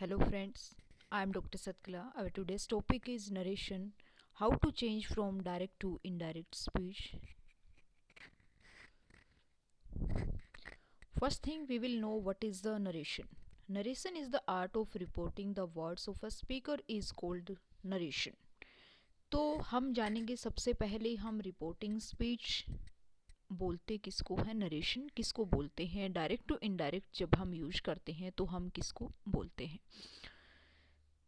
Hello friends, I am Dr. Satkala. Our today's topic is narration. How to change from direct to indirect speech. First thing we will know what is the narration. Narration is the art of reporting the words of a speaker is called narration. तो हम जानेंगे सबसे पहले हम reporting speech बोलते किसको है, narration किसको बोलते हैं, डायरेक्ट टू इनडायरेक्ट जब हम यूज करते हैं तो हम किसको बोलते हैं।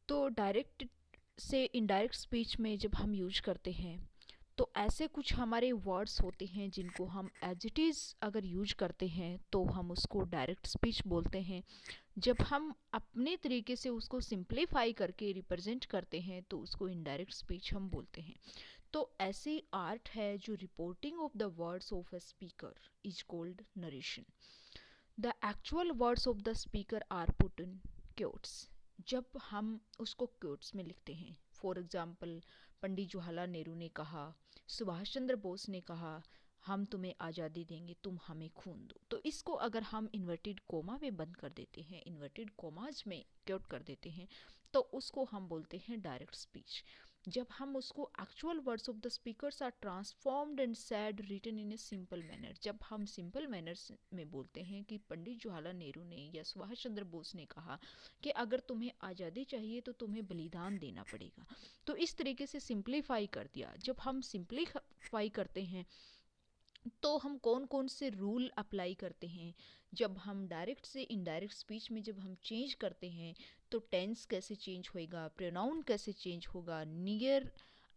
तो डायरेक्ट से इनडायरेक्ट स्पीच में जब हम यूज करते हैं तो ऐसे कुछ हमारे वर्ड्स होते हैं जिनको हम एज इट इज़ अगर यूज करते हैं तो हम उसको डायरेक्ट स्पीच बोलते हैं। जब हम अपने तरीके से उसको सिंप्लीफाई करके रिप्रेजेंट करते हैं तो उसको इनडायरेक्ट स्पीच हम बोलते हैं। तो ऐसी आर्ट है जो reporting of the words of a speaker is called narration. The actual words of the speaker are put in quotes. जब हम उसको क्योट्स में लिखते हैं, फॉर एग्ज़ाम्पल पंडित जवाहरलाल नेहरू ने कहा, सुभाष चंद्र बोस ने कहा, हम तुम्हें आज़ादी देंगे, तुम हमें खून दो। तो इसको अगर हम इन्वर्टेड कोमा में बंद कर देते हैं, इन्वर्टेड कोमाज में क्योट कर देते हैं, तो उसको हम बोलते हैं डायरेक्ट स्पीच। जब हम उसको actual words of the speakers are transformed and said written in a simple manner, जब हम सिंपल मैनर में बोलते हैं कि पंडित जवाहरलाल नेहरू ने या सुभाष चंद्र बोस ने कहा कि अगर तुम्हें आज़ादी चाहिए तो तुम्हें बलिदान देना पड़ेगा, तो इस तरीके से सिंप्लीफाई कर दिया। जब हम सिंप्लीफाई करते हैं तो हम कौन कौन से रूल अप्लाई करते हैं। जब हम डायरेक्ट से इनडायरेक्ट स्पीच में जब हम चेंज करते हैं तो टेंस कैसे चेंज होएगा, प्रोनाउन कैसे चेंज होगा, नियर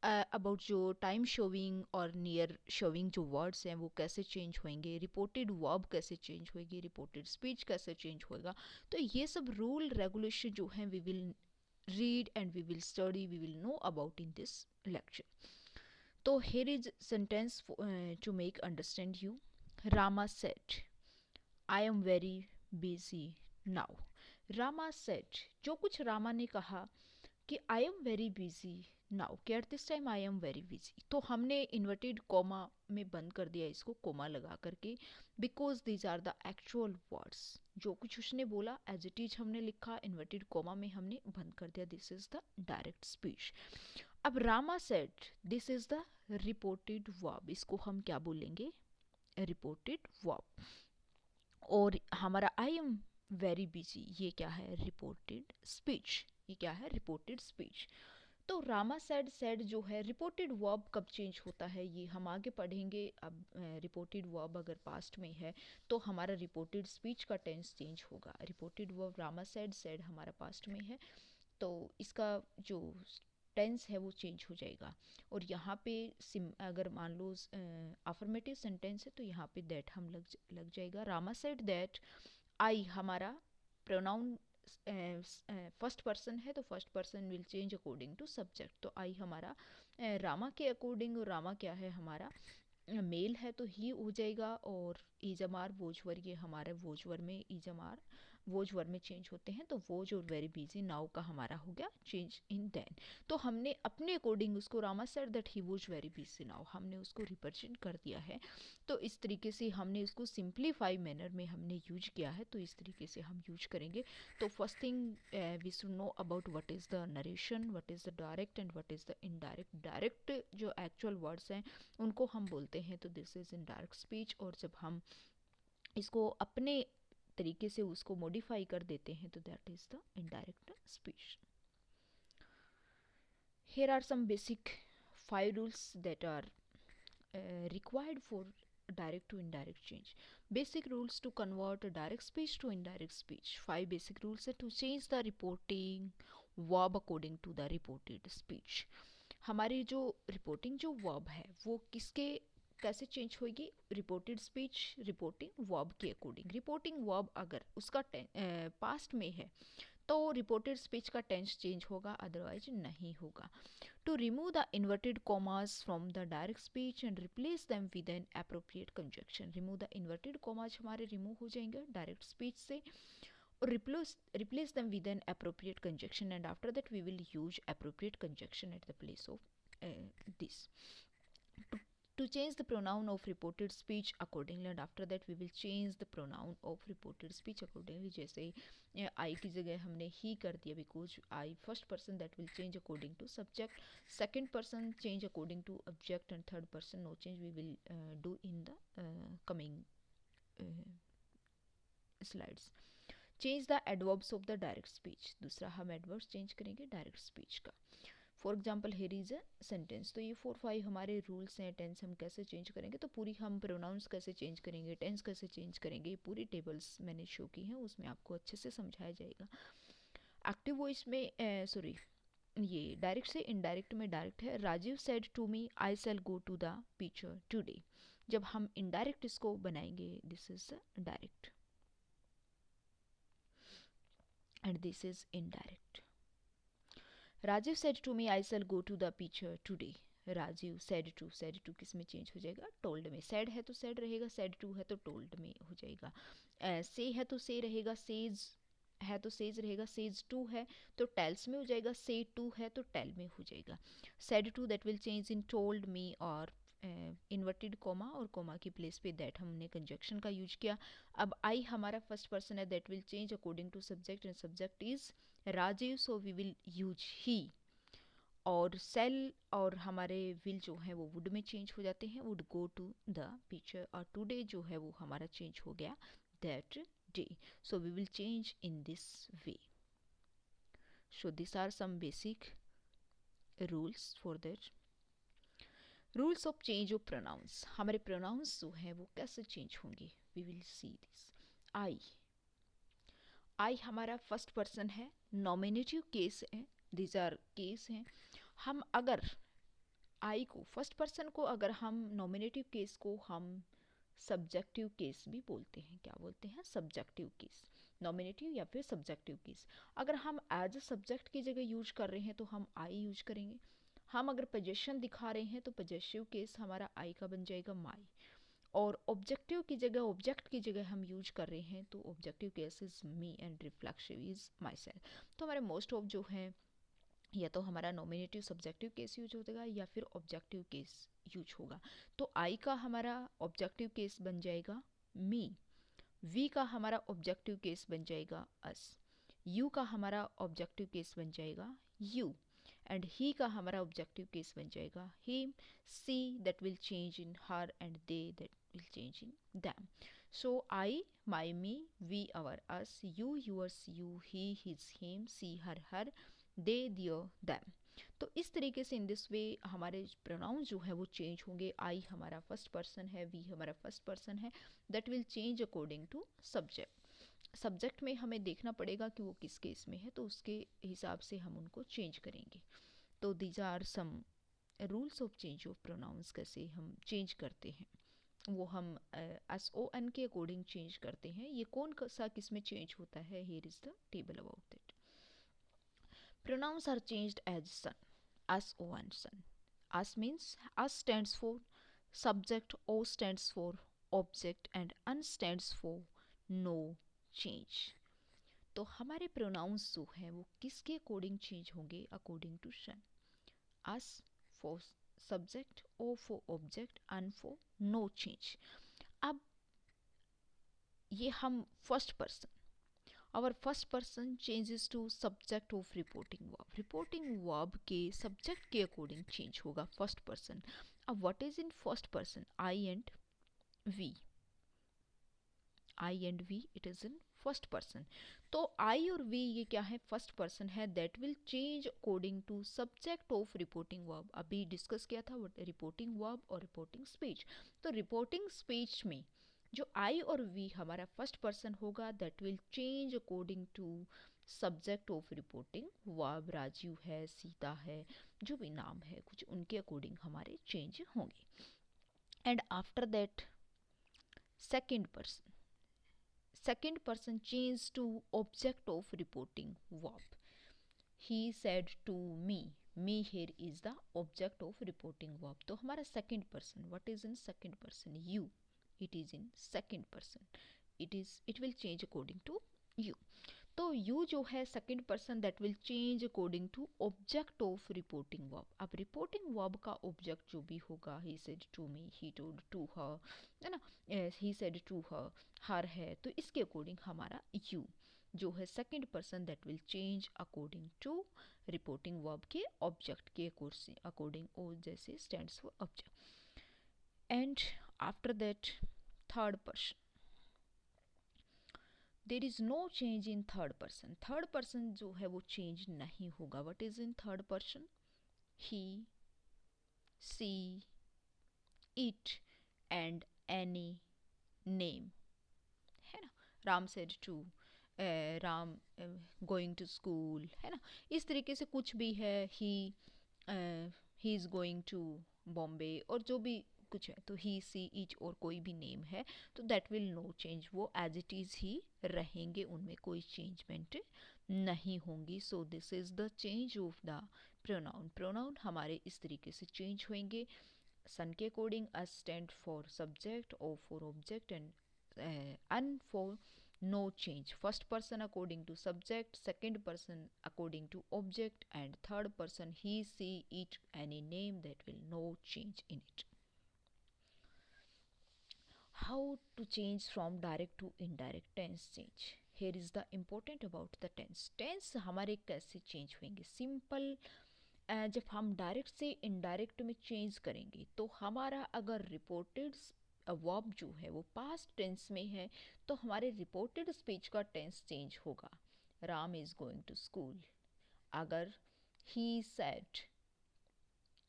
अबाउट जो टाइम शोविंग और नियर शोविंग जो वर्ड्स हैं वो कैसे चेंज होंगे, रिपोर्टेड वर्ब कैसे चेंज होएगी, रिपोर्टेड स्पीच कैसे चेंज होएगा। तो ये सब रूल रेगुलेशन जो हैं we will read and we will study, we will know about in this lecture. So here is sentence to make understand you. Rama said, I am very busy now. Rama said, जो कुछ रामा ने कहा कि I am very busy now, कि at this time I am very busy, तो हमने inverted coma में बंद कर दिया इसको कोमा लगा करके, because these are the actual words. जो कुछ उसने बोला एज इट इज हमने लिखा, इन्वर्टेड कोमा में हमने बंद कर दिया, this is the direct speech. अब Rama said, this is the reported verb, इसको हम क्या बोलेंगे, रिपोर्टेड वर्ब। और हमारा आई एम वेरी बिजी ये क्या है, रिपोर्टेड स्पीच, ये क्या है, रिपोर्टेड स्पीच। तो रामा सेड जो है, रिपोर्टेड वर्ब कब चेंज होता है ये हम आगे पढ़ेंगे। अब रिपोर्टेड वर्ब अगर पास्ट में है तो हमारा रिपोर्टेड स्पीच का टेंस चेंज होगा। रिपोर्टेड वर्ब रामा सेड हमारा पास्ट में है तो इसका जो टेंस है वो चेंज हो जाएगा। और यहाँ पे अगर मान लो अफर्मेटिव सेंटेंस है तो यहाँ पे दैट हम लग जाएगा। रामा सेड दैट, आई हमारा प्रोनाउन फर्स्ट पर्सन है तो first person will change according to subject, तो आई हमारा रामा के अकॉर्डिंग, और रामा क्या है हमारा मेल है तो ही हो जाएगा। और ईजमार वोजवर, ये हमारे वोजवर में ईजमार वोजवर में चेंज होते हैं, तो वोज और वेरी बिजी नाउ का हमारा हो गया चेंज इन देन। तो हमने अपने अकॉर्डिंग उसको, Rama said that he was very busy now, हमने उसको रिप्रेजेंट कर दिया है। तो इस तरीके से हमने उसको सिंप्लीफाई मैनर में हमने यूज किया है, तो इस तरीके से हम यूज करेंगे। तो first thing we should know about what is the narration, what is the direct and what is the indirect. Direct जो एक्चुअल वर्ड्स हैं उनको हम बोलते हैं तो this is in direct speech, और जब हम इसको अपने तरीके से उसको मॉडिफाई कर देते हैं तो that is the indirect speech. Here are some basic 5 rules that are required for direct to indirect change. Basic rules to convert a direct speech to indirect speech. 5 basic rules are to change the reporting verb according to the reported speech. हमारी जो reporting जो verb है वो किसके कैसे change होगी, reported speech reporting verb के according. Reporting verb अगर उसका पास्ट में है तो रिपोर्टेड स्पीच का टेंस चेंज होगा, अदरवाइज नहीं होगा। To remove the inverted commas from the direct speech and replace them with an appropriate conjunction. Remove the inverted commas हमारे रिमूव हो जाएंगे डायरेक्ट स्पीच से, और replace them with an appropriate conjunction, and after that we will use appropriate conjunction at the place of this. to change the pronoun of reported speech accordingly, and after that we will change the pronoun of reported speech accordingly. जैसे I की जगह हमने he कर दिया because I first person, that will change according to subject, second person change according to object, and third person no change. We will do in the coming slides. Change the adverbs of the direct speech, दूसरा हम adverbs change करेंगे direct speech का. For example here is a sentence. तो ये 4-5 हमारे rules हैं. Tense हम कैसे चेंज करेंगे, तो पूरी हम प्रोनाउंस कैसे चेंज करेंगे, टेंस कैसे चेंज करेंगे, पूरी टेबल्स मैंने शो की हैं, उसमें आपको अच्छे से समझाया जाएगा. एक्टिव वॉइस में सॉरी ये डायरेक्ट से इनडायरेक्ट में डायरेक्ट है. Rajiv said to me I shall go to the picture today. जब हम इनडायरेक्ट इसको बनाएंगे, this is direct and this is indirect. Rajiv said to me I shall go to the picture today. Rajiv said to किस में change हो जाएगा, told में. said है तो said रहेगा, said to है तो told में हो जाएगा. say है तो say रहेगा, says है तो says रहेगा, says to है तो tells में हो जाएगा, say to है तो tell में हो जाएगा. said to that will change in told me और इन्वर्टेड कॉमा और कॉमा की प्लेस पे दैट हमने कंजक्शन का यूज किया. अब आई हमारा फर्स्ट पर्सन है, that will change according to subject and subject is Rajeev, so we will use he. और सेल और हमारे विल जो है वो वुड में चेंज हो जाते हैं, would go to the picture. और टुडे जो है वो हमारा चेंज हो गया that day. So we will change in this way. So this are some basic rules for that. Rules of change of pronouns. हमारे प्रोनाउंस जो हैं वो कैसे चेंज होंगे, we will see this. I हमारा फर्स्ट पर्सन है, nominative case है, these are case हैं. हम अगर आई को फर्स्ट पर्सन को अगर हम नॉमिनेटिव केस को हम सब्जेक्टिव केस भी बोलते हैं. क्या बोलते हैं, सब्जेक्टिव केस. नॉमिनेटिव या फिर सब्जेक्टिव केस. अगर हम एज अ सब्जेक्ट की जगह यूज कर रहे हैं तो हम आई यूज करेंगे. हम अगर पोजेशन दिखा रहे हैं तो पोजेसिव केस हमारा आई का बन जाएगा माई. और ऑब्जेक्टिव की जगह ऑब्जेक्ट की जगह हम यूज कर रहे हैं तो objective case is me and reflexive is my self. तो हमारे मोस्ट ऑफ जो हैं या तो हमारा नॉमिनेटिव सब्जेक्टिव केस यूज होगा या फिर ऑब्जेक्टिव केस यूज होगा. तो आई का हमारा ऑब्जेक्टिव केस बन जाएगा मी. वी का हमारा ऑब्जेक्टिव केस बन जाएगा अस. यू का हमारा ऑब्जेक्टिव केस बन जाएगा यू. एंड ही का हमारा ऑब्जेक्टिव केस बन जाएगा him. She that will change in her and they that will change in them. So I my me, we our us, you yours you, he his him, she her her, they their them. तो इस तरीके से इन this वे हमारे pronoun जो है वो change होंगे. I हमारा फर्स्ट पर्सन है, वी हमारा फर्स्ट पर्सन है, that will change according to subject. Subject में हमें देखना पड़ेगा कि वो किस केस में है, तो उसके हिसाब से हम उनको चेंज करेंगे. तो these are some rules of change of pronouns. कैसे हम चेंज करते हैं वो हम एस ओ एन के अकॉर्डिंग चेंज करते हैं. ये कौन सा किस में चेंज होता है, here is the table about that. Pronouns are changed as SON, S O N SON. S means S stands for subject, O stands for object and N stands for no change. तो हमारे pronouns जो हैं वो किसके according change होंगे, according to SON. S for subject, O for object, N for no change. अब ये हम first person, our first person changes to subject of reporting verb. Reporting verb के सब्जेक्ट के अकॉर्डिंग चेंज होगा first person. अब what is in first person, I and we. I and we it is in first person. तो I और we ये क्या है, first person है, that will change according to subject of reporting verb. अभी discuss किया था रिपोर्टिंग वर्ब और रिपोर्टिंग स्पीच. तो रिपोर्टिंग स्पीच में जो आई और वी हमारा फर्स्ट पर्सन होगा, that will change according to subject of reporting verb. Rajiv है, सीता है, जो भी नाम है कुछ उनके अकॉर्डिंग हमारे चेंज होंगे. And after that second person, second person changed to object of reporting verb. He said to me, me here is the object of reporting verb. तो हमारा second person, what is in second person, you, it is in second person, it will change according to you. तो तो you जो है second person that will change according to object of reporting verb. अब reporting verb का object जो भी होगा, he said to me, he told to her, है ना, ही सेड टू हर है, तो इसके अकॉर्डिंग हमारा यू जो है second person that will change according to reporting verb के ऑब्जेक्ट के अकॉर्डिंग, ओ जैसे stands for object. And after that third person, there is no change in third person. Third person जो है वो change नहीं होगा। What is in third person? He, she, it and any name, है ना। Ram said to, Ram going to school, है ना। इस तरीके से कुछ भी है, ही इज़ गोइंग टू बॉम्बे, और जो भी कुछ है, तो ही, सी, इच और कोई भी नेम है तो दैट विल नो चेंज, वो एज इट इज़ ही रहेंगे, उनमें कोई चेंजमेंट नहीं होंगी। So this is the change of the pronoun. Pronoun हमारे इस तरीके से चेंज होंगे। सन के according S stand for subject, O for object, and N for no change. First person according to subject, second person according to object, and third person he, she, it, any name, that will no change in it. How to change from direct to indirect tense change? Here is the important about the tense. Tense हमारे कैसे change होंगे? Simple, जब हम direct से indirect में change करेंगे तो हमारा अगर रिपोर्टेड वर्ब जो है वो पास्ट टेंस में है तो हमारे रिपोर्टेड स्पीच का टेंस चेंज होगा। Ram is going to school, अगर ही सेड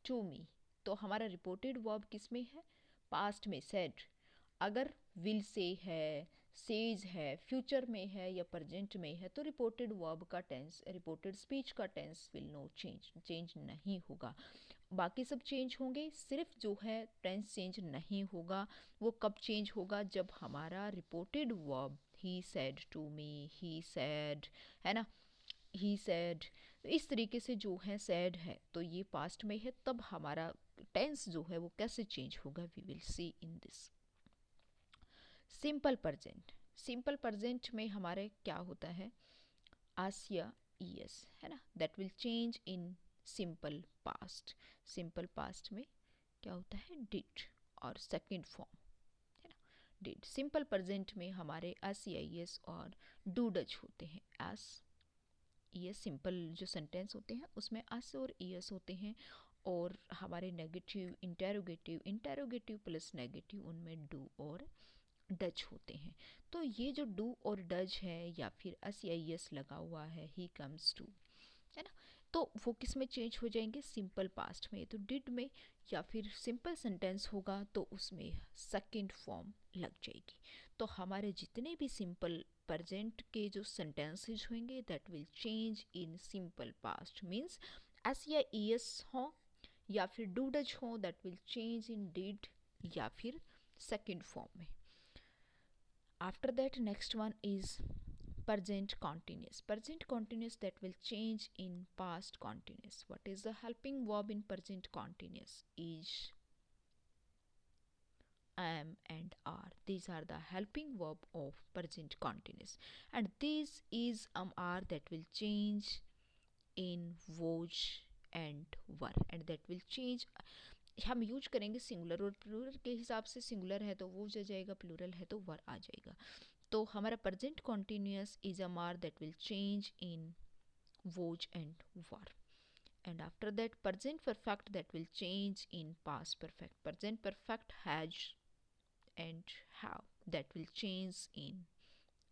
टू मी, तो हमारा रिपोर्टेड वर्ब किस में है? पास्ट में, सेड। अगर विल से है, सेज है, फ्यूचर में है या प्रेजेंट में है तो रिपोर्टेड वर्ब का टेंस, रिपोर्टेड स्पीच का tense will no change, change नहीं होगा। बाकी सब चेंज होंगे, सिर्फ जो है टेंस चेंज नहीं होगा। वो कब चेंज होगा? जब हमारा reported verb he said to me, he said, है ना, ही सेड, इस तरीके से जो है सेड है तो ये पास्ट में है, तब हमारा टेंस जो है वो कैसे चेंज होगा, we will see in this. Simple present, simple present में हमारे क्या होता है? आस या ईएस, है ना, that will change in simple past. Simple past में क्या होता है? डिड और सेकंड फॉर्म, है ना, डिड। सिंपल प्रेजेंट में हमारे एस या ईएस और डू डज होते हैं। एस, ईएस, सिंपल जो सेंटेंस होते हैं उसमें एस और ईएस होते हैं, और हमारे negative, interrogative, interrogative plus negative, उनमें डू और डज होते हैं। तो ये जो डू और डज है या फिर एस या ईएस लगा हुआ है, ही कम्स टू, है ना, तो वो किस में चेंज हो जाएंगे? सिंपल पास्ट में, तो डिड में, या फिर सिंपल सेंटेंस होगा तो उसमें सेकंड फॉर्म लग जाएगी। तो हमारे जितने भी सिंपल प्रेजेंट के जो सेंटेंसेज होंगे that will change in simple past, means S या ईएस हो या फिर डू डज हो, that will change in did या फिर सेकंड फॉर्म में। After that, next one is present continuous. Present continuous that will change in past continuous. What is the helping verb in present continuous? Is, am and are. These are the helping verb of present continuous. And this is, are that will change in was and were, and that will change, हम use करेंगे singular, और plural के हिसाब से singular है तो वो आ जाएगा, प्लूरल है तो वर आ जाएगा। तो हमारा present continuous is am are that will change in was and were. And after that present perfect that will change in past perfect. Present perfect has and have that will change in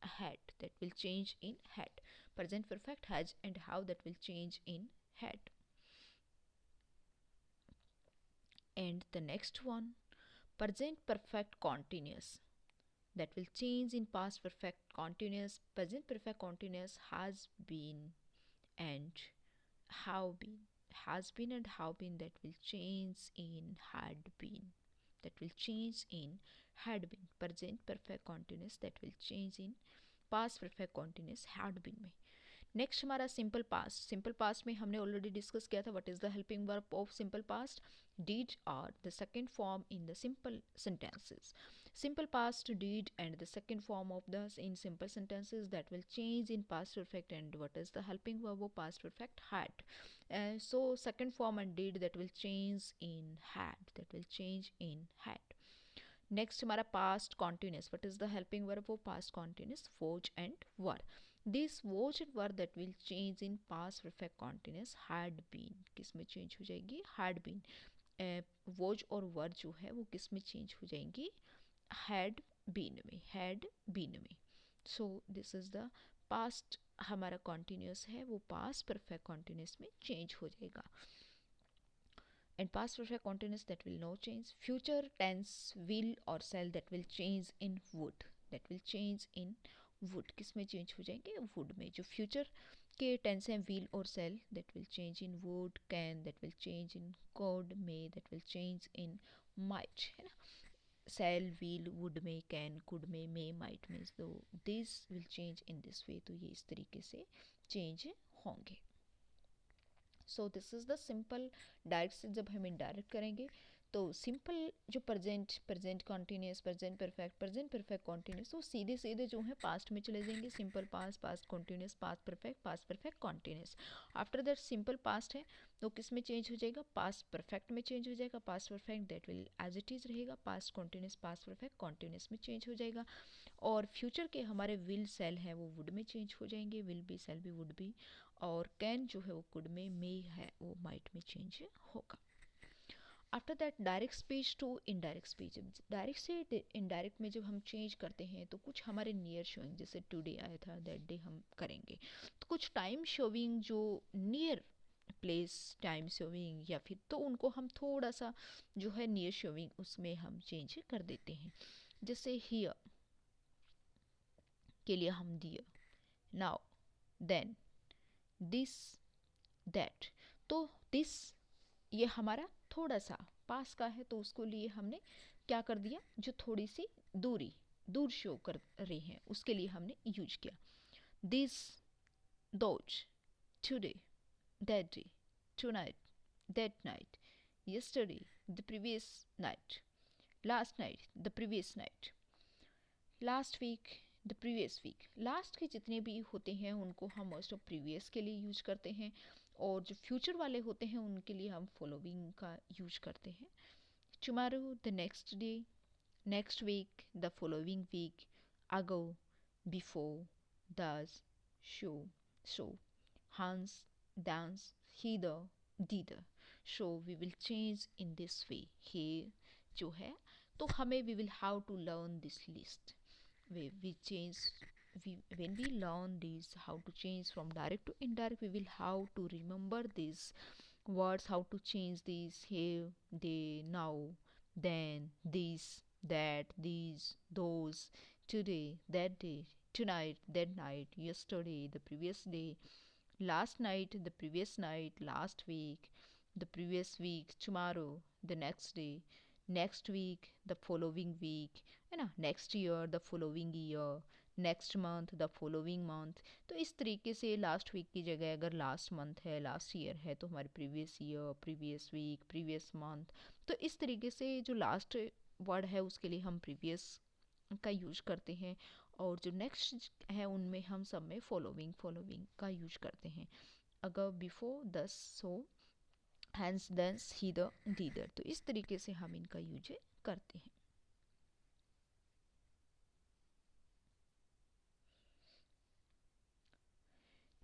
had, that will change in had. Present perfect has and have that will change in had. And the next one, present perfect continuous, that will change in past perfect continuous. Present perfect continuous has been and have been, has been and have been, that will change in had been, that will change in had been. Present perfect continuous that will change in past perfect continuous had been में। Next हमारा simple past. Simple past में हमने already discuss किया था what is the helping verb of simple past. did are the second form in the simple sentences. Simple past, did and the second form of the in simple sentences that will change in past perfect. And what is the helping verb of past perfect? Had. So second form and did that will change in had, that will change in had. Next हमारा past continuous. What is the helping verb for past continuous? Was and were. This was and were that will change in past perfect continuous had been. किस में change हो जाएगी? Had been. Was और वर जो है वो किस में चेंज हो जाएंगी? हैड बीन में, हैड बीन में। So this is the past हमारा कॉन्टिन्यूस है वो पास्ट परफेक्ट कॉन्टिन्यूस में चेंज हो जाएगा। And past perfect continuous that will no change. Future tense will or shall that will change in would, that will change in would। किस में change हो जाएंगे? would में। जो future के tense हैं will और shall that will change in would, can that will change in could, may that will change in might, है ना। shall, will, would में, can, could में, may, might में, so this will change in this way। तो ये इस तरीके से change होंगे। सो this is the simple. Direct से जब हम इनडायरेक्ट करेंगे तो सिंपल जो present continuous, present perfect continuous, वो सीधे सीधे जो है पास्ट में चले जाएंगे। Simple past, past continuous, past perfect continuous. After that simple past है तो किस में चेंज हो जाएगा? पास्ट परफेक्ट में चेंज हो जाएगा। Past perfect that will as it is रहेगा। Past continuous, past perfect continuous में चेंज हो जाएगा। और फ्यूचर के हमारे विल सेल हैं वो वुड में चेंज हो जाएंगे। Will be, shall be, would be. और कैन जो है वो कुड में, मे है वो माइट में चेंज होगा। After that direct speech to indirect speech. Direct से इनडायरेक्ट में जब हम चेंज करते हैं तो कुछ हमारे नियर शोइंग, जैसे टुडे आया था दैट डे हम करेंगे, तो कुछ टाइम शोइंग जो नियर प्लेस टाइम शोइंग या फिर तो उनको हम थोड़ा सा जो है नियर शोइंग उसमें हम चेंज कर देते हैं। जैसे हियर के लिए हम दियर, नाउ, देन, दिस, दैट। तो दिस ये हमारा थोड़ा सा पास का है तो उसको लिए हमने क्या कर दिया? जो थोड़ी सी दूर शो कर रही हैं उसके लिए हमने यूज किया। This, those, today, that day, tonight, that night, yesterday, the previous night, last night, the previous night, last week, the previous week. Last के जितने भी होते हैं उनको हम मोस्ट ऑफ प्रीवियस के लिए यूज करते हैं, और जो फ्यूचर वाले होते हैं उनके लिए हम फॉलोइंग का यूज करते हैं। Tomorrow, the next day, next week, the following week, ago, before, thus, so, so, hence, thence, hither, thither. So we will change in this way. हे जो है तो हमें we will how to learn this list. we change, when we learn these how to change from direct to indirect, we will how to remember these words, how to change these here, they, now, then, this, that, these, those, today, that day, tonight, that night, yesterday, the previous day, last night, the previous night, last week, the previous week, tomorrow, the next day, next week, the following week, है ना, next year, the following year, next month, the following month. तो इस तरीके से last week की जगह अगर last month है, लास्ट ईयर है, तो हमारे previous year, previous week, previous month. तो इस तरीके से जो लास्ट वर्ड है उसके लिए हम प्रीवियस का यूज करते हैं, और जो नेक्स्ट है उनमें हम सब में फॉलोइंग का यूज करते हैं। अगर बिफोर, दस, सो, हैंस, देंस, हीदर, दीदर। तो इस तरीके से हम इनका यूज करते हैं।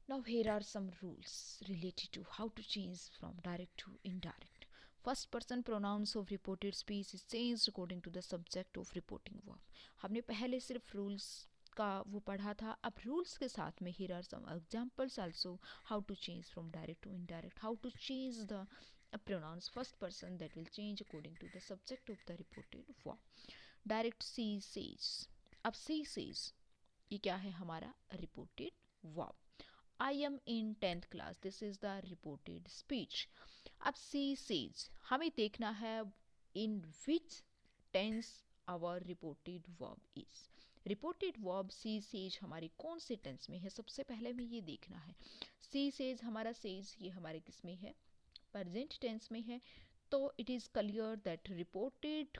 Now here are some rules related to how to change from direct to indirect. First person pronouns of reported speech is changed according to the subject of reporting verb. हमने पहले सिर्फ rules का वो पढ़ा था, अब rules के साथ में here are some examples also how to change from direct to indirect, how to change the pronouns first person that will change according to the subject of the reported verb. Direct she says, अब she says ये क्या है? हमारा reported verb. I am in 10th class, this is the reported speech. अब she says हमें देखना है in which tense our reported verb is. Reported verb she says हमारी कौन से टेंस में है, सबसे पहले हमें ये देखना है। सी सेज हमारा सेज ये हमारे किस में है, प्रेजेंट टेंस में है। तो it is clear that reported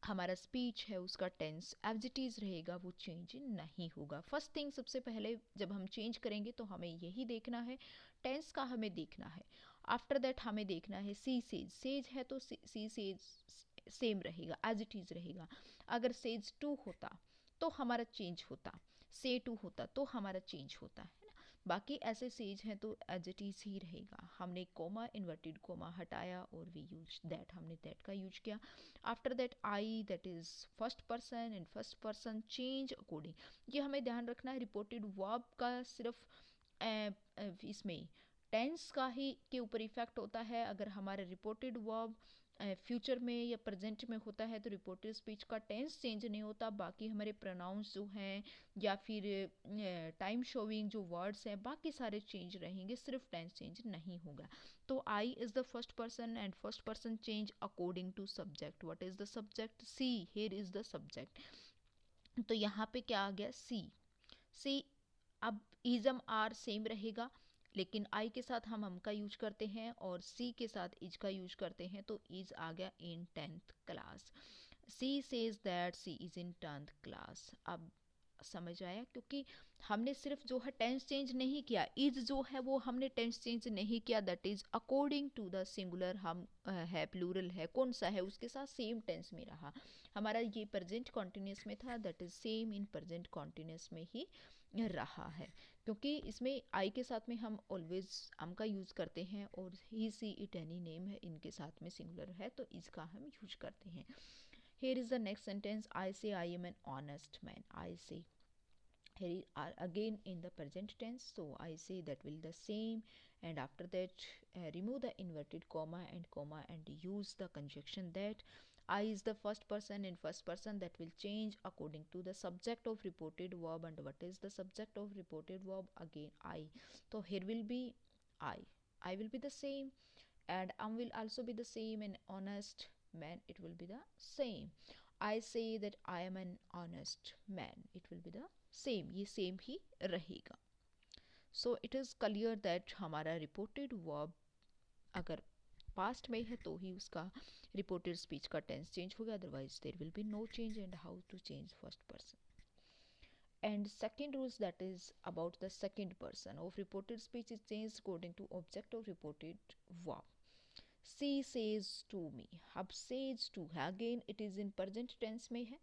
हमारा स्पीच है उसका टेंस एज इट इज़ रहेगा, वो चेंज नहीं होगा। फर्स्ट थिंग सबसे पहले जब हम चेंज करेंगे तो हमें यही देखना है, टेंस का हमें देखना है। आफ्टर दैट हमें देखना है सी सेज, सेज है तो सी सेज सेम रहेगा, एज इट इज़ रहेगा। अगर सेज टू होता तो हमारा चेंज होता, से टू होता तो हमारा चेंज होता है ना। बाकी ऐसे सेज हैं तो एज इट इज़ ही रहेगा। हमने कोमा इन्वर्टेड कोमा हटाया और वी यूज दैट, हमने दैट का यूज किया। After that I, that is first person and first person change according. ये हमें ध्यान रखना है, रिपोर्टेड वर्ब का सिर्फ इसमें टेंस का ही के ऊपर इफेक्ट होता है। अगर हमारा रिपोर्टेड वर्ब फ्यूचर में या प्रेजेंट में होता है तो रिपोर्टेड स्पीच का टेंस चेंज नहीं होता, बाकी हमारे प्रोनाउंस जो हैं या फिर टाइम शोइंग जो वर्ड्स हैं बाकी सारे चेंज रहेंगे, सिर्फ टेंस चेंज नहीं होगा। तो I is the first person and first person change according to subject. What is the subject, see, here is the subject. तो यहाँ पे क्या आ गया, सी। सी, अब इज़म आर सेम रहेगा, लेकिन आई के साथ हम का यूज करते हैं और सी के साथ इज का यूज करते हैं, तो इज आ गया in 10th class. She says that she is in 10th class. अब समझ आया, क्योंकि हमने सिर्फ जो है टेंस चेंज नहीं किया, इज जो है वो हमने टेंस चेंज नहीं किया, that is according to the singular. हम है प्लूरल है कौन सा है उसके साथ सेम टेंस में रहा। हमारा ये प्रेजेंट कॉन्टिन्यूस में था, that is same in present continuous में ही रहा है, क्योंकि इसमें आई के साथ में हम ऑलवेज am का यूज़ करते हैं और ही सी इट एनी नेम है, इनके साथ में सिंगुलर है तो इसका हम यूज करते हैं। Here is the next sentence. I say I am an honest man. I say. Here are again in the present tense. So I say that will the same. And after that, remove the inverted comma and use the conjunction that. I is the first person in first person, that will change according to the subject of reported verb. And what is the subject of reported verb? Again I. So here will be I. I will be the same, and will also be the same, and honest man it will be the same. I say that I am an honest man, it will be the same, ये same ही रहेगा। So it is clear that हमारा reported verb अगर past में है तो ही उसका रिपोर्टेड स्पीच का टेंस चेंज होगा, otherwise there will be no change. And how to change first person and second rules, that is about the second person of reported speech is changed according to object of reported verb। She says to me, अब says to है, again it is in present tense में है,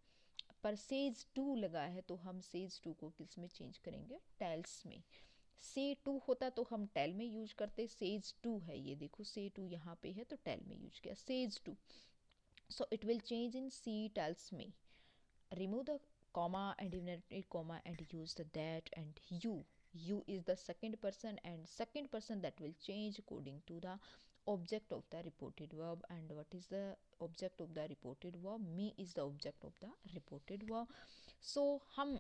per phase to लगा है तो हम says to को किस में चेंज करेंगे, टेल्स में। से टू होता तो हम टेल में यूज करते, सेज टू है, ये देखो से टू यहाँ पे है तो टेल में यूज किया, says to. So it will change in she tells में। Remove the comma and inverted comma and use the that and you. You is the second person, and second person that will change according to the object of the reported verb. And what is the object of the reported verb? Me is the object of the reported verb. So हम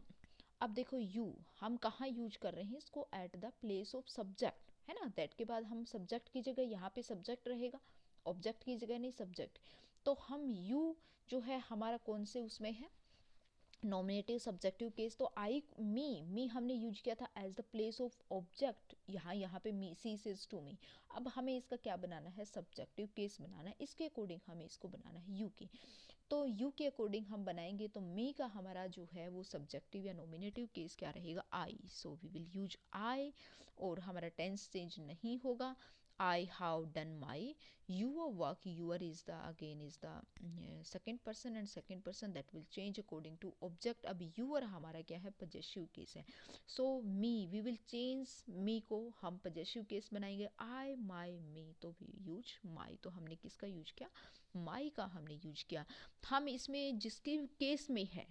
अब देखो you हम कहाँ use कर रहे हैं इसको, at the place of subject है ना। दैट के बाद हम सब्जेक्ट की जगह यहाँ पे सब्जेक्ट रहेगा, ऑब्जेक्ट की जगह नहीं सब्जेक्ट। तो हम you जो है हमारा कौन से उसमें है, नॉमिनेटिव सब्जेक्टिव केस। तो आई मी हमने यूज किया था as the place of object, यहाँ पे मी, सी सेज टू मी। अब हमें इसका क्या बनाना है, सब्जेक्टिव केस बनाना है, इसके अकॉर्डिंग हमें इसको बनाना है यू की। तो यू के अकॉर्डिंग हम बनाएंगे तो मी का हमारा जो है वो सब्जेक्टिव या नॉमिनेटिव केस क्या रहेगा, I. So we will use I, और हमारा टेंस चेंज नहीं होगा। I have done my your work, your is the again is the second person, and second person that will change according to object। अब your हमारा क्या है, possessive case है। so me we will change me को हम possessive case बनाएंगे, I my me तो we use my। तो हमने किसका यूज किया, my का हमने यूज किया। हम इसमें जिसके केस में है,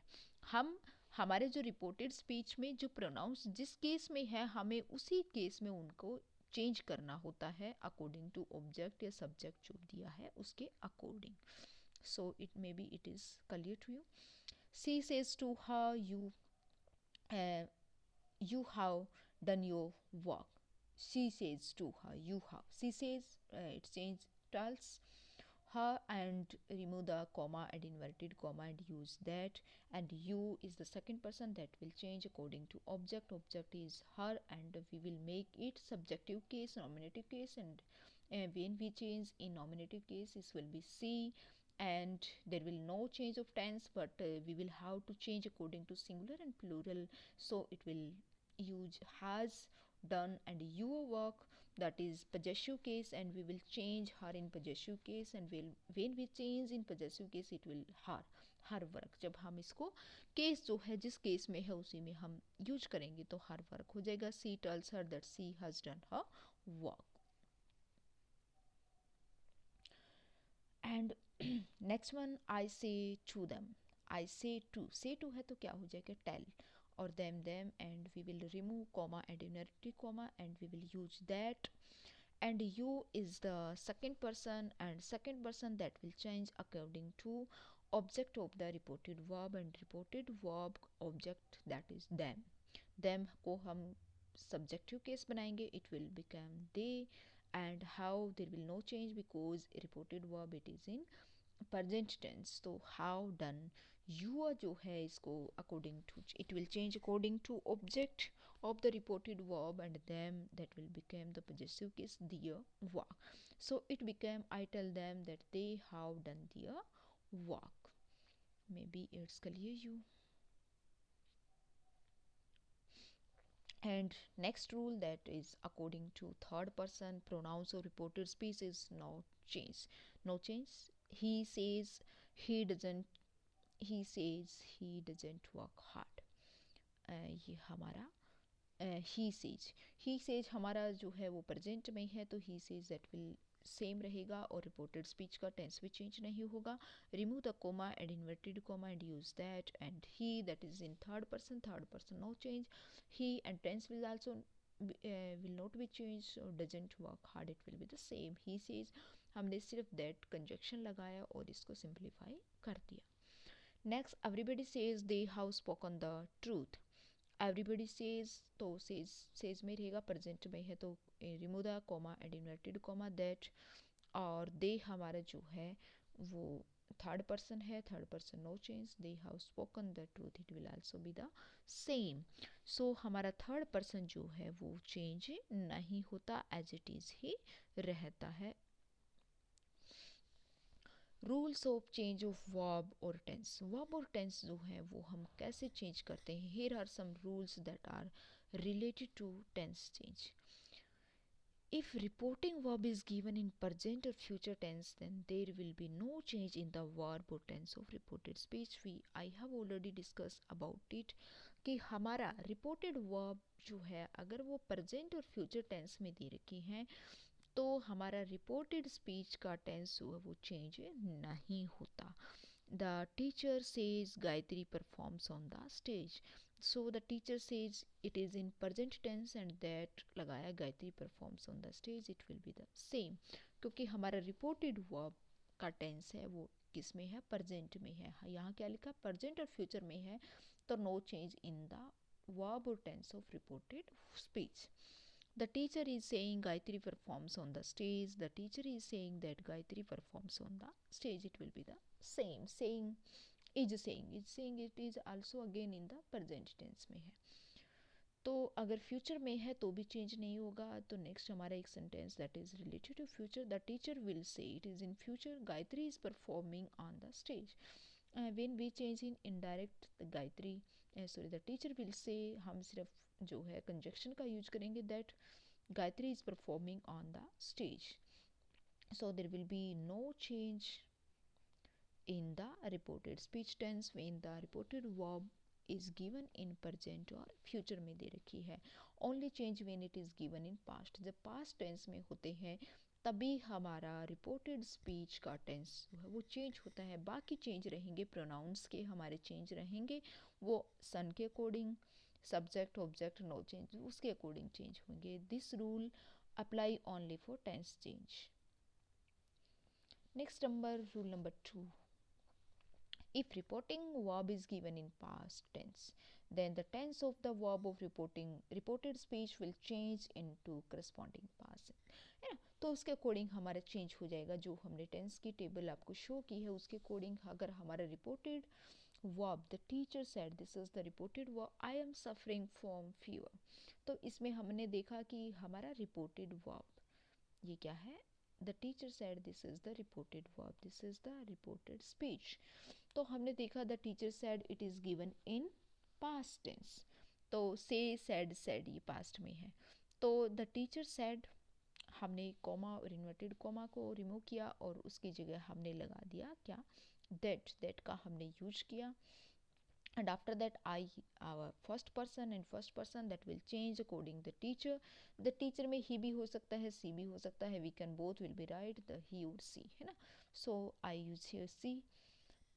हम हमारे जो रिपोर्टेड स्पीच में जो प्रोनाउंस जिस केस में है हमें उसी केस में उनको चेंज करना होता है अकॉर्डिंग टू ऑब्जेक्ट या सब्जेक्ट जो दिया है उसके according. So it may be it is clear to you. She says to her you have done your work। she says to her you have, she says it change tells her and remove the comma and inverted comma and use that, and you is the second person that will change according to object. Object is her and we will make it subjective case, nominative case, and when we change in nominative case this will be she, and there will no change of tense, but we will have to change according to singular and plural, so it will use has done and your work, that is possessive case, and we will change her in possessive case, and will when we change in possessive case it will her work, जब हम इसको case जो है जिस case में है उसी में हम यूज करेंगे तो हर वर्क हो जाएगा. She tells her that she has done her work. And next one I say to them. I say to है तो क्या हो जाएगा tell or them and we will remove comma and inverted comma and we will use that, and you is the second person and second person that will change according to object of the reported verb and reported verb object that is them को हम subjective case बनाएंगे, it will become they, and how there will no change because reported verb it is in present tense, तो how done your जो है इसको according to it will change according to object of the reported verb and them that will become the possessive case their work. So it became I tell them that they have done their work. Maybe it's clear you. And next rule that is according to third person pronouns of reported speech is no change. He says he doesn't, he says he doesn't work hard. ये हमारा he says हमारा जो है वो present में है तो he says that will same रहेगा और रिपोर्टेड स्पीच का टेंस भी चेंज नहीं होगा. Remove the comma and inverted comma and use that, and he that is in third person no change. He and tense will also will not be changed or doesn't work hard, it will be the same. he says हमने सिर्फ that conjunction लगाया और इसको simplify कर दिया. Next everybody says they have spoken the truth. Everybody says तो says में रहेगा, प्रेजेंट में है तो remove the comma and inverted comma that, और दे हमारा जो है वो थर्ड पर्सन है, third person no change. They have spoken the truth it will also be the same. So हमारा थर्ड पर्सन जो है वो चेंज नहीं होता, एज इट इज़ ही रहता है. Rules of change of verb और टेंस. वर्ब और टेंस जो है वो हम कैसे चेंज करते हैं. Here are some rules that are related to tense change. If reporting verb is given in present or future tense, then there will be no change in the verb or tense of reported speech. I have already discussed about it कि हमारा reported verb जो है अगर वो present और future tense में दे रखी हैं तो हमारा रिपोर्टेड स्पीच का टेंस जो है वो चेंज नहीं होता. The teacher says Gayatri performs on the stage. So the teacher says it is in present tense and that लगाया Gayatri performs on the stage, it will be the same, क्योंकि हमारा reported verb का tense है वो किस में है, प्रेजेंट में है. यहाँ क्या लिखा, प्रेजेंट और फ्यूचर में है, तो no change in the verb और tense of reported speech. The teacher is saying Gayatri performs on the stage. The teacher is saying that Gayatri performs on the stage. It will be the same. Saying it is also again in the present tense में है. तो अगर future में है तो भी change नहीं होगा. तो नेक्स्ट हमारा एक sentence that is related to future. The teacher will say it is in future Gayatri is performing on the stage. When we change in indirect Gayatri the teacher will say हम सिर्फ जो है कंजक्शन का यूज करेंगे that Gayatri is performing on the stage. So there will be no change in the reported speech tense when the reported verb is given in present और future में दे रखी है. only change when it is given in past. जब past tense में होते हैं तभी हमारा रिपोर्टेड स्पीच का टेंस जो है वो चेंज होता है. बाकी चेंज रहेंगे प्रोनाउंस के, हमारे चेंज रहेंगे वो सन के according, subject object no change उसके अकॉर्डिंग चेंज होंगे. This rule apply only for tense change. Next number rule number 2. If reporting verb is given in past tense, then the tense of the verb of reported speech will change into corresponding past, है ना। तो उसके according हमारा change हो जाएगा, जो हमने tense की टेबल आपको शो की है उसके अकॉर्डिंग अगर हमारा reported verb, the teacher said, this is the reported verb, I am suffering from fever, तो इसमें हमने देखा कि हमारा reported verb ये क्या है, the teacher said, this is the reported verb, this is the reported speech। तो हमने देखा the teacher said it is given in past tense, तो say said ये past में है, तो the teacher said हमने कॉमा और इन्वर्टेड कॉमा को रिमूव किया और उसकी जगह हमने लगा दिया क्या, that का हमने यूज किया, and after that I our first person and first person that will change according the teacher में he भी हो सकता है she भी हो सकता है, we can both will be right, the he or she, है ना। so I use here she,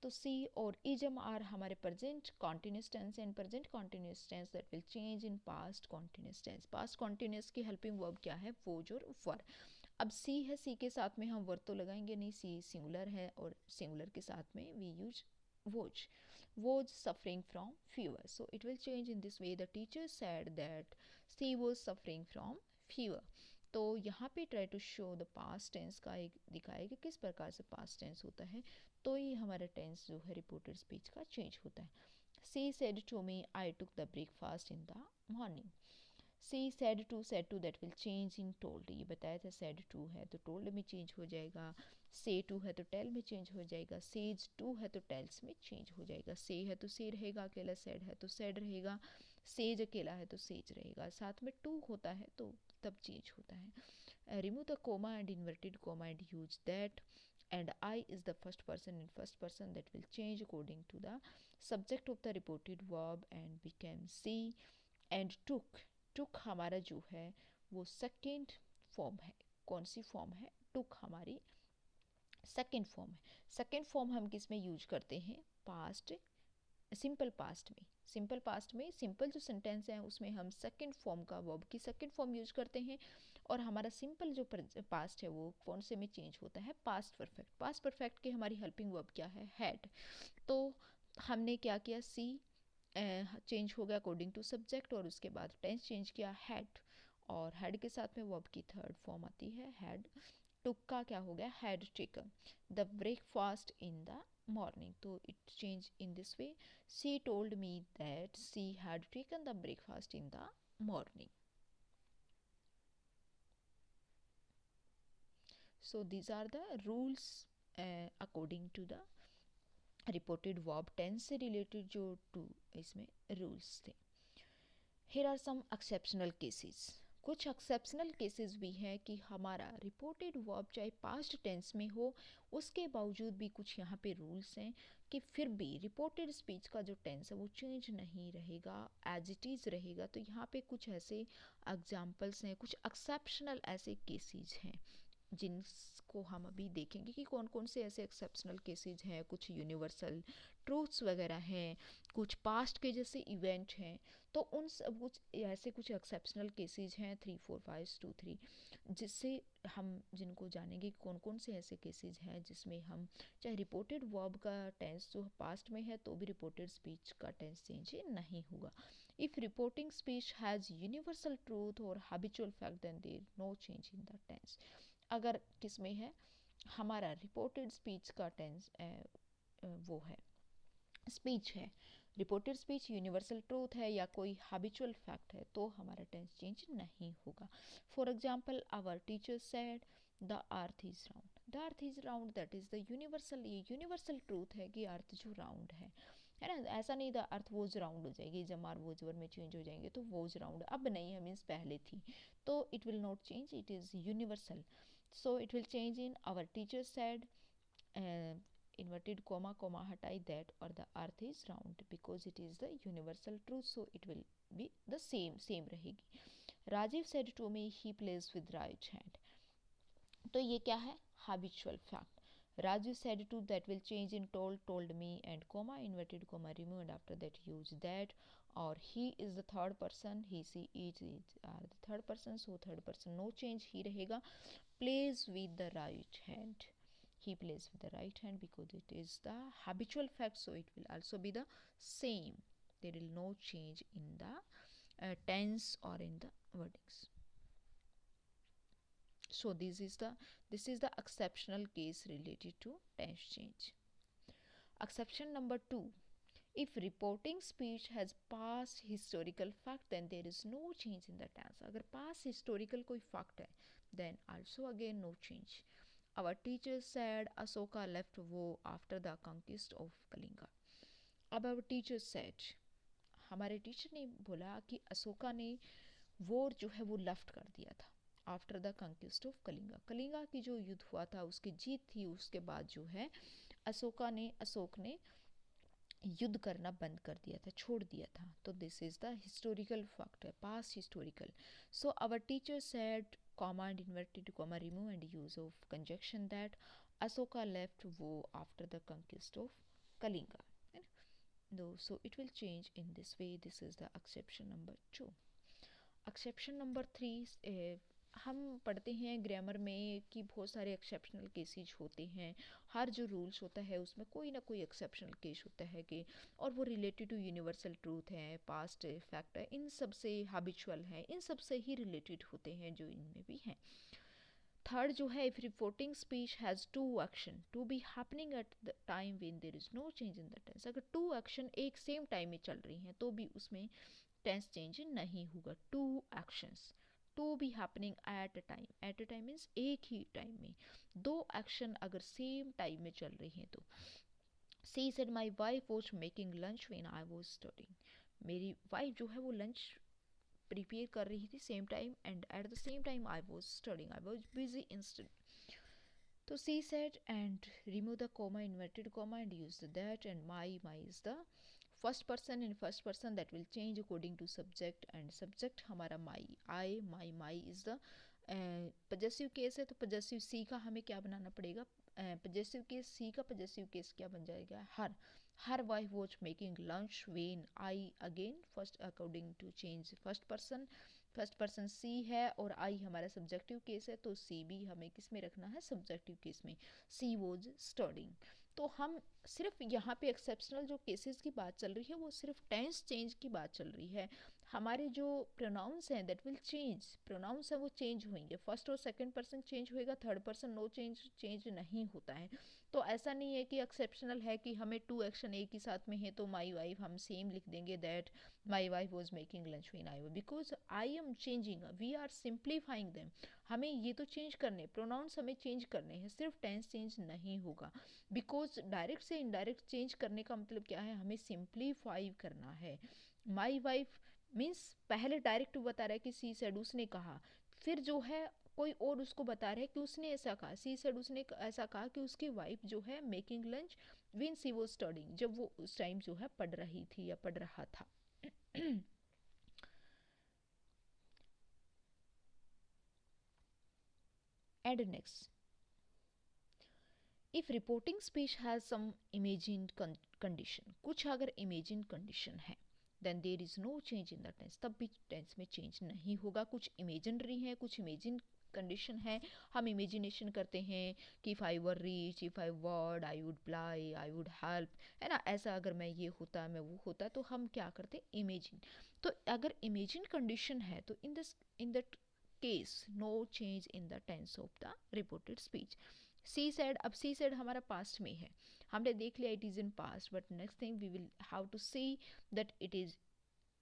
तो सी और इजम आर हमारे present continuous tense and present continuous tense that will change in past continuous tense. Past continuous की helping verb क्या है, was और वर। अब सी है, सी के साथ में हम वर तो लगाएंगे नहीं, सी सिंगुलर है और सिंगुलर के साथ में we use was. Was suffering from fever, so it will change in this way, the teacher said that she was suffering from fever. तो यहाँ पे try to show the past tense का एक दिखाएगा कि किस प्रकार से पास्ट टेंस होता है, तो ये हमारा टेंस जो है रिपोर्टेड स्पीच का चेंज होता है। She said to me I took the breakfast in the morning. She said to that will change in told, ये बताया था सेड टू है तो टोल्ड में चेंज हो जाएगा, से टू है तो टेल में चेंज हो जाएगा, सेज टू है तो टेल्स में चेंज हो जाएगा, से है तो से रहेगा अकेला, सेड है तो सेड रहेगा, सेज अकेला है तो सेज रहेगा, साथ में टू होता है तो तब चेंज होता है। Remove the comma and inverted comma and use that, and I is the first person in first person that will change according to the subject of the reported verb and became see, and took हमारा जो है वो second form है, कौन सी form है, took हमारी second form है। Second form हम किस में यूज करते हैं, पास्ट सिंपल पास्ट में। सिंपल पास्ट में सिंपल जो सेंटेंस है उसमें हम सेकंड फॉर्म का वर्ब की सेकंड फॉर्म यूज करते हैं, और हमारा सिंपल जो पास्ट है वो कौन से में चेंज होता है, पास्ट परफेक्ट। पास्ट परफेक्ट की हमारी हेल्पिंग वर्ब क्या है, हैड। तो हमने क्या किया, सी चेंज हो गया अकॉर्डिंग टू सब्जेक्ट और उसके बाद टेंस चेंज किया हैड, और हैड के साथ में वर्ब की थर्ड फॉर्म आती है हैड। टुक का क्या हो गया, had taken the breakfast in the morning, तो it changed in this way, she told me that she had taken the breakfast in the morning. So these are the rules according to the reported verb tense से related जो to इसमें rules थे। Here are some exceptional cases, कुछ exceptional cases भी हैं कि हमारा reported verb चाहे पास्ट टेंस में हो उसके बावजूद भी कुछ यहाँ पे रूल्स हैं कि फिर भी रिपोर्टेड स्पीच का जो टेंस है वो चेंज नहीं रहेगा, एज इट इज़ रहेगा। तो यहाँ पे कुछ ऐसे एग्जांपल्स हैं, कुछ एक्सेप्शनल ऐसे केसेस हैं जिनको हम अभी देखेंगे कि कौन कौन से ऐसे एक्सेप्शनल केसेस हैं, कुछ यूनिवर्सल ट्रूथ्स वगैरह हैं, कुछ पास्ट के जैसे इवेंट हैं। तो उन सब कुछ ऐसे कुछ एक्सेप्शनल केसेस हैं 3 4 5 2 3, जिससे हम जिनको जानेंगे कौन कौन से ऐसे केसेस हैं जिसमें हम चाहे रिपोर्टेड वर्ब का टेंस जो पास्ट में है तो भी रिपोर्टेड स्पीच का टेंस चेंज नहीं होगा। If reporting speech has universal truth और habitual fact then there no change in the tense. अगर किसमें है, हमारा रिपोर्टेड स्पीच का टेंस वो है, स्पीच है, रिपोर्टेड स्पीच यूनिवर्सल ट्रूथ है या कोई हैबिचुअल फैक्ट है तो हमारा टेंस चेंज नहीं होगा। For example our teacher said the earth is round, the earth is round that is the universal, ये यूनिवर्सल ट्रूथ है कि अर्थ जो राउंड है ना। ऐसा नहीं द अर्थ वोज राउंड हो जाएगी, जब आर वोज वर में चेंज हो जाएंगे तो वोज राउंड अब नहीं है, मीन्स पहले थी, तो it will not change, it is universal. So it will change in our teacher said inverted comma हटाई that और the earth is round because it is the universal truth, so it will be the same रहेगी। Rajiv said to me he plays with right hand, तो ये क्या है, habitual fact। Raju said to that will change in told me and comma inverted comma removed after that use that, और he is the third person, he she it are the third person, so third person no change ही रहेगा। plays with the right hand, he plays with the right hand because it is the habitual fact, so it will also be the same there will no change in the tense or in the wordings. So this is the exceptional case related to tense change. Exception number 2, if reporting speech has past historical fact, then there is no change in the tense. अगर past historical कोई fact है, then also again no change. Our teacher said Asoka left war after the conquest of Kalinga. अब our teacher said, हमारे teacher ने बोला कि अशोका ने war जो है वो लेफ्ट कर दिया था after the conquest of Kalinga. Kalinga की जो युद्ध हुआ था उसकी जीत थी, उसके बाद जो है अशोक ने युद्ध करना बंद कर दिया था, छोड़ दिया था. तो this is the historical fact है, past historical. So our teacher said comma and inverted comma remove and use of conjunction that Asoka left war after the conquest of Kalinga. So it will change in this way. This is the exception number 2. exception number 3, हम पढ़ते हैं grammar में कि बहुत सारे exceptional cases होते हैं. हर जो रूल्स होता है उसमें कोई ना कोई एक्सेप्शनल केस होता है कि, और वो रिलेटेड टू यूनिवर्सल ट्रूथ है, पास्ट फैक्ट है, इन सब से हैबिचुअल है, इन सब से ही रिलेटेड होते हैं जो इनमें भी हैं. थर्ड जो है, if reporting speech has two action to be happening at the time when there is no change in the tense. अगर टू एक्शन एक सेम टाइम में चल रही हैं तो भी उसमें टेंस चेंज नहीं होगा. Two actions to be happening at a time means एक ही टाइम में. दो एक्शन अगर सेम टाइम में चल रही हैं तो. She said my wife was making lunch when I was studying. मेरी वाइफ जो है वो लंच प्रिपेयर कर रही थी same time, and at the same time I was studying, I was busy in study. तो she said and remove the comma, inverted comma and use that, and my is the first person. In first person that will change according to subject, and subject हमारा माई. माई is the possessive case है, तो possessive सी का हमें क्या बनाना पड़ेगा, possessive case सी का possessive case क्या बन जाएगा, her wife was making lunch when I. Again first according to change first person she है और आई हमारा सब्जेक्टिव केस है, तो सी भी हमें किस में रखना है, सब्जेक्टिव केस में. सी वॉज स्टडिंग. तो हम सिर्फ यहाँ पे एक्सेप्शनल जो केसेस की बात चल रही है वो सिर्फ टेंस चेंज की बात चल रही है. हमारे जो प्रोनाउंस हैं दैट विल चेंज, प्रोनाउंस हैं वो चेंज होंगे. फर्स्ट और सेकंड पर्सन चेंज होएगा, थर्ड पर्सन नो चेंज नहीं होता है. तो ऐसा नहीं है कि एक्सेप्शनल है कि हमें टू एक्शन एक ही साथ में है तो माई वाइफ हम सेम लिख देंगे, that my wife was making lunch when I was, because I am changing, we are simplifying them. हमें ये तो चेंज करने, प्रोनाउंस हमें चेंज करने हैं, सिर्फ टेंस चेंज नहीं होगा. बिकॉज डायरेक्ट से इनडायरेक्ट चेंज करने का मतलब क्या है, हमें सिंप्लीफाई करना है. माई वाइफ मीन्स पहले डायरेक्ट बता रहा है कि सी सेड उसने कहा, फिर जो है कोई और उसको बता रहा है कि उसने ऐसा कहा. सी सेड उसने ऐसा कहा कि उसकी वाइफ जो है making lunch when she was studying, जब वो उस टाइम जो है पढ़ रही थी या पढ़ रहा था. And next, if reporting speech has some imagined condition, कुछ अगर इमेजिन कंडीशन है, then there is no change in the tense, तब भी टेंस में चेंज नहीं होगा. कुछ इमेजिनरी है, कुछ इमेजिन कंडीशन है. हम इमेजिनेशन करते हैं कि if I were rich, if I word, I would fly, I would help, है ना. ऐसा अगर मैं ये होता, मैं वो होता, तो हम क्या करते, इमेजिन. तो अगर इमेजिन कंडीशन है तो in that case no change in the tense of the reported speech. She said, अब सी सेड हमारा पास्ट में है, हमने देख लिया it is in past, but next thing we will how to see that it is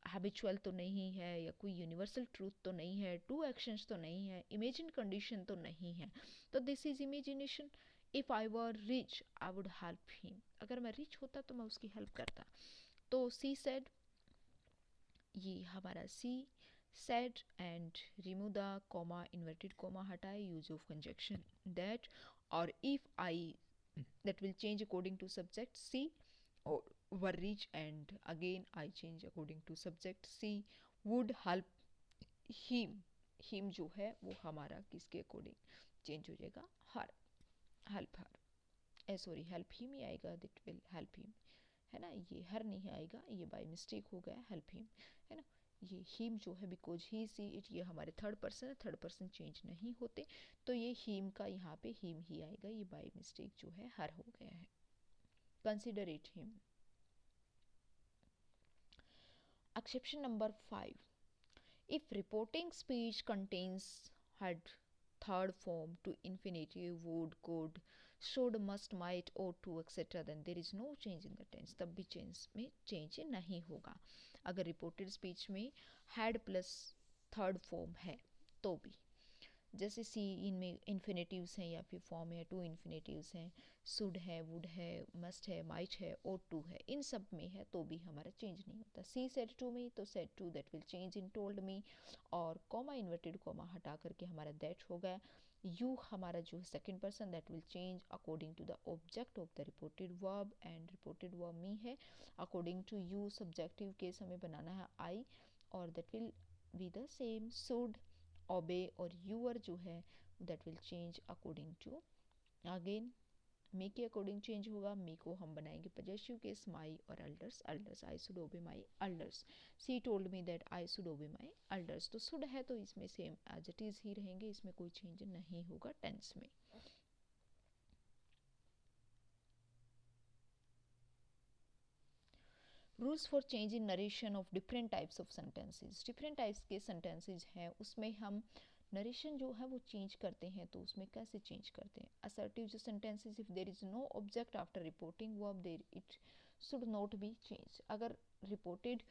habitual तो नहीं है, या कोई यूनिवर्सल ट्रूथ तो नहीं है, टू एक्शंस तो नहीं है, इमेजिन कंडीशन तो नहीं है. तो this is imagination. If I were rich I would help him, अगर मैं रिच होता तो मैं उसकी हेल्प करता. तो सी सेड, ये हमारा सी said, and remove the comma, inverted comma हटाए, यूज ऑफ कंजक्शन दैट, और if I, that will change according to subject C, or were rich, and again I change according to subject C, would help him जो है वो हमारा किसके according change हो जाएगा, her, help her, sorry help him ही आएगा, that will help him, है ना. ये हर नहीं आएगा, ये बाय मिस्टेक हो गया, हेल्प हिम, है ना. ये हिम जो है बिकॉज ही सी इट, ये हमारे थर्ड पर्सन है, थर्ड पर्सन चेंज नहीं होते, तो ये हिम का यहाँ पे हिम ही आएगा, ये बाय मिस्टेक जो है हर हो गया है. Consider it him. Exception number 5. If reporting speech contains had, third form to infinitive, would, could, should, must, might, ought to, etc., then there is no change in the tense. तब भी change में change नहीं होगा. अगर reported speech में had plus third form है तो भी, जैसे सी इनमें इन्फिनेटिव्स हैं या फिर फॉर्म है, टू इन्फिनेटिव्स हैं, शुड है, वुड है, मस्ट है, माइट है, और टू है, इन सब में है तो भी हमारा चेंज नहीं होता. सी सेड टू मी तो said to that will change in told me, और कॉमा इन्वर्टेड कॉमा हटा करके हमारा दैट हो गया. यू हमारा जो है second person, that will change according to the object of the reported verb, and reported verb me है. According to you subjective case हमें बनाना है आई, और that will be the same. Should, obey और your जो है that will change according to, again me के according change होगा. मी को हम बनाएंगे पजेसिव केस, माई और अल्डर्स. अल्डर्स, I should obey my elders. She told me that I should obey my elders. तो शुड है तो इसमें सेम एज इट इज ही रहेंगे, इसमें कोई चेंज नहीं होगा टेंस में. Rules for change in narration of different types of sentences. Different types के सेंटेंसेज हैं, उसमें हम नरेशन जो है वो चेंज करते हैं. तो उसमें कैसे चेंज करते हैं? असर्टिव जो sentences, if there is no object after reporting verb there it should not be change. अगर रिपोर्टेड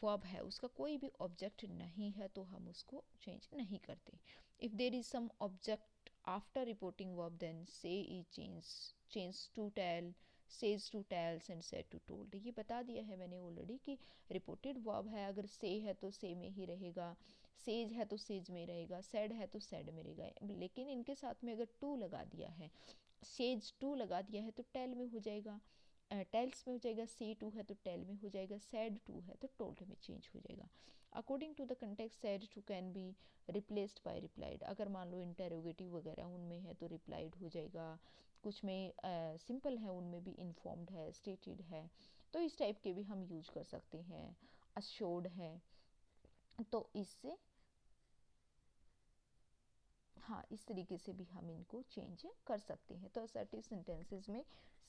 वर्ब है उसका कोई भी ऑब्जेक्ट नहीं है तो हम उसको चेंज नहीं करते. If there is some object after reporting verb then say is change to tell, says to tells and said to told. ये बता दिया है मैंने ऑलरेडी कि रिपोर्टेड वर्ब है, अगर से है तो से में ही रहेगा, सेज है तो सेज में रहेगा, सेड है तो सेड में रहेगा. लेकिन इनके साथ में अगर टू लगा दिया है, सेज टू लगा दिया है तो टेल में हो जाएगा, टेल्स में हो जाएगा. सी टू है तो टेल में हो जाएगा, सेड टू है तो टोल्ड में चेंज हो जाएगा. According to the context said to can be replaced by replied. अगर मान लो इंटेरोगेटिव वगैरह उनमें है तो रिप्लाइड हो जाएगा. कुछ में सिंपल है उनमें भी इन्फॉर्म्ड है, स्टेटेड है, तो इस टाइप के भी हम यूज कर सकते हैं. अश्योर्ड है, तो इससे हाँ इस तरीके से भी हम इनको चेंज कर सकते हैं. तो असर्टिव सेंटेंसेस में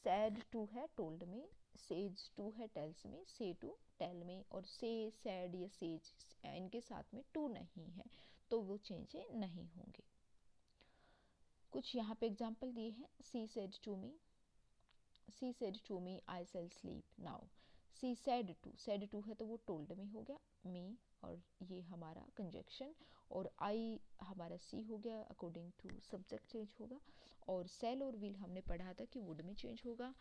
सैड टू है टोल्ड में, सेज टू है टेल्स में, से टू टेल में, और से, सैड या सेज इनके साथ में टू नहीं है तो वो चेंज नहीं होंगे. कुछ यहाँ पे एग्जाम्पल दिए हैं. She said to me, she said to me I shall sleep now. She said to है तो वो टोल्ड में हो गया, मी और ये हमारा कंजक्शन, और आई हमारा सी हो गया, अकॉर्डिंग टू सब्जेक्ट चेंज होगा. और सेल और विल हमने पढ़ा था कि वुड में चेंज होगा,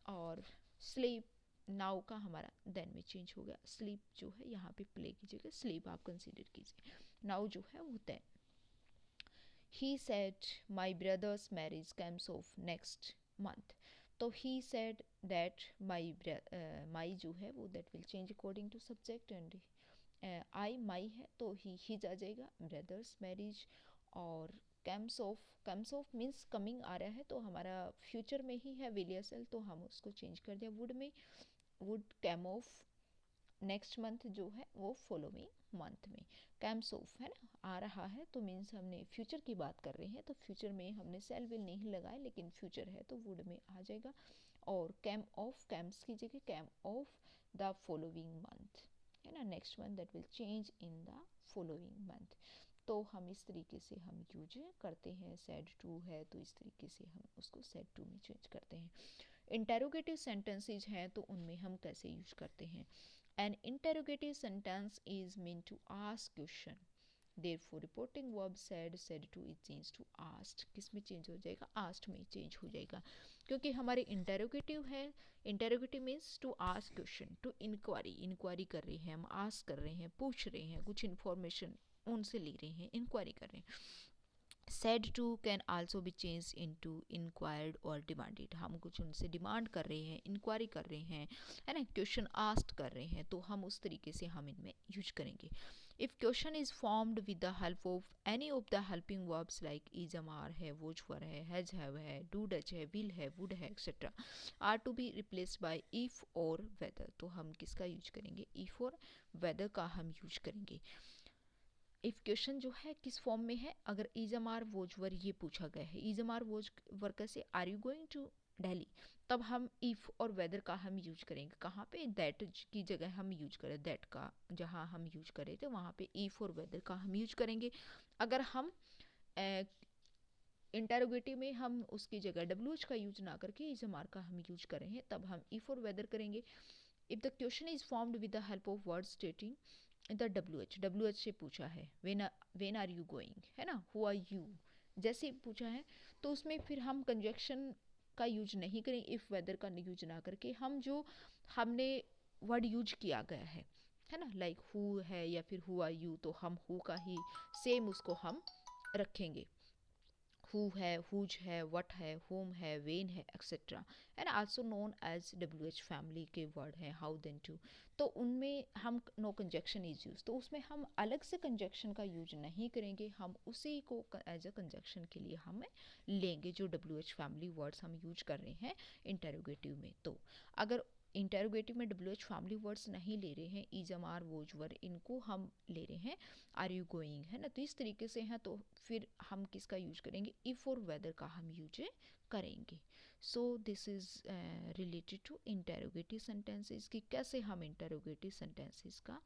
और स्लीप नाउ का हमारा देन में चेंज हो गया. स्लीप जो है यहाँ पे प्ले कीजिएगा, स्लीप आप कंसीडर कीजिए, नाउ जो है वो then. He said my brother's marriage comes off next month. तो he said that my जो है वो that will change according to subject, and I my है तो he his आ जाएगा. brothers marriage और comes off means coming आ रहा है तो हमारा फ्यूचर में ही है will या shall, तो हम उसको चेंज कर दिया would में. would came off next month जो है वो फॉलोइंग मंथ में. कैम्स ऑफ है ना, आ रहा है तो मीन्स हमने फ्यूचर की बात कर रहे हैं तो फ्यूचर में हमने सेल विल नहीं लगाए, लेकिन फ्यूचर है तो वुड में आ जाएगा. और कैम ऑफ, कैम्स की जगह came of the following month है ना, next month that will change in the following month. तो हम इस तरीके से हम यूज करते हैं. सेड टू है तो इस तरीके से हम उसको सेड टू में चेंज करते हैं. इंटेरोगेटिव सेंटेंसेज हैं तो उनमें हम कैसे यूज करते हैं. An interrogative sentence is meant to ask question. Therefore, reporting verb said to is changed to asked. किस में चेंज हो जाएगा? asked में चेंज हो जाएगा, क्योंकि हमारे interrogative है. interrogative means to ask question, to inquiry कर रहे हैं हम, ask कर रहे हैं, पूछ रहे हैं, कुछ information उनसे ले रहे हैं, inquiry कर रहे हैं. said to can also be changed into inquired or demanded. हम कुछ उनसे डिमांड कर रहे हैं, इंक्वायरी कर रहे हैं, है ना, क्वेश्चन आस्क्ड कर रहे हैं, तो हम उस तरीके से हम इनमें यूज करेंगे. If question is formed with the help of any of the helping verbs like is are है, वोज वर है, हैज हैव है, डू डच है, विल है, वुड है, etcetera are to be replaced by if और whether. तो हम किसका यूज करेंगे? इफ और वेदर का हम यूज करेंगे. इफ क्वेश्चन जो है किस फॉर्म में है, अगर is am are was were ये पूछा गया है, is am are was were कैसे, are you going to Delhi, तब हम इफ़ और वेदर का हम यूज करेंगे। कहाँ पे? दैट की जगह हम यूज करें, दैट का जहाँ हम यूज करें थे वहाँ पे इफ़ और वेदर का हम यूज करेंगे। अगर हम इंटेरोगेटिव में हम उसकी जगह डब्ल्यू एच का यूज ना करके इज एम आर का हम यूज करें हैं, तब हम इफ़ और वेदर करेंगे। If the question is formed with the help of word stating the W H से पूछा है वेन आर यू गोइंग, है ना, हु आर यू, जैसे पूछा है, तो उसमें फिर हम कंजक्शन का यूज नहीं करें, इफ़ वेदर का यूज ना करके हम जो हमने वर्ड यूज किया गया है ना, लाइक हु है या फिर हु आर यू, तो हम हु का ही सेम उसको हम रखेंगे। हु है, हुज है, वट है, होम है, वेन है, etcetera, and also known as W H family के वर्ड हैं, हाउ देन टू, तो उनमें हम नो कंजक्शन इज यूज, तो उसमें हम अलग से कंजक्शन का यूज नहीं करेंगे, हम उसी को एज अ कंजक्शन के लिए हम लेंगे जो डब्ल्यू एच फैमिली वर्ड्स हम यूज कर रहे हैं इंटेरोगेटिव में। तो अगर इंटेरोगेटिव में डब्ल्यू एच फैमिली वर्ड्स नहीं ले रहे हैं, इज एम आर वोज वर, इनको हम ले रहे हैं आर यू गोइंग, है ना, तो इस तरीके से हैं, तो फिर हम किसका यूज करेंगे? इफ़ और वेदर का हम यूज करेंगे। So this is related to interrogative sentences कि कैसे हम इंटेरोगेटिव सेंटेंसेस का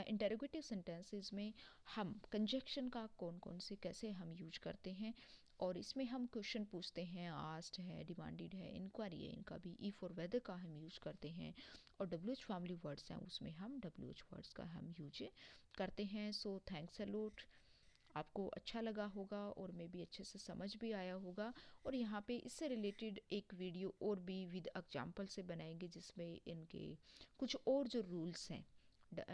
इंटेरोगेटिव सेंटेंसेस में हम कंजक्शन का कौन कौन से कैसे हम यूज करते हैं, और इसमें हम क्वेश्चन पूछते हैं, आस्क्ड है, डिमांडेड है, इंक्वायरी है, इनका भी इफ़ और वेदर का हम यूज करते हैं, और डब्ल्यू एच फैमिली वर्ड्स हैं उसमें हम डब्ल्यू एच वर्ड्स का हम यूज करते हैं। सो थैंक्स अ लॉट, आपको अच्छा लगा होगा और मे भी अच्छे से समझ भी आया होगा, और यहाँ पे इससे रिलेटेड एक वीडियो और भी विद एग्जाम्पल से बनाएंगे जिसमें इनके कुछ और जो रूल्स हैं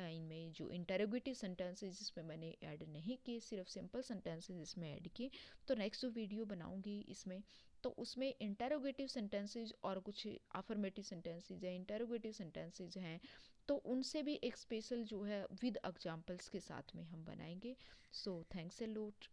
इनमें जो इंटेरोगेटिव सेंटेंसेस जिसमें मैंने ऐड नहीं किए, सिर्फ सिंपल सेंटेंसेस इसमें ऐड किए, तो नेक्स्ट जो वीडियो बनाऊंगी इसमें, तो उसमें इंटेरोगेटिव सेंटेंसेस और कुछ अफर्मेटिव सेंटेंसेस या इंटेरोगेटिव सेंटेंसेस हैं, तो उनसे भी एक स्पेशल जो है विद एग्जाम्पल्स के साथ में हम बनाएंगे। So thanks a lot.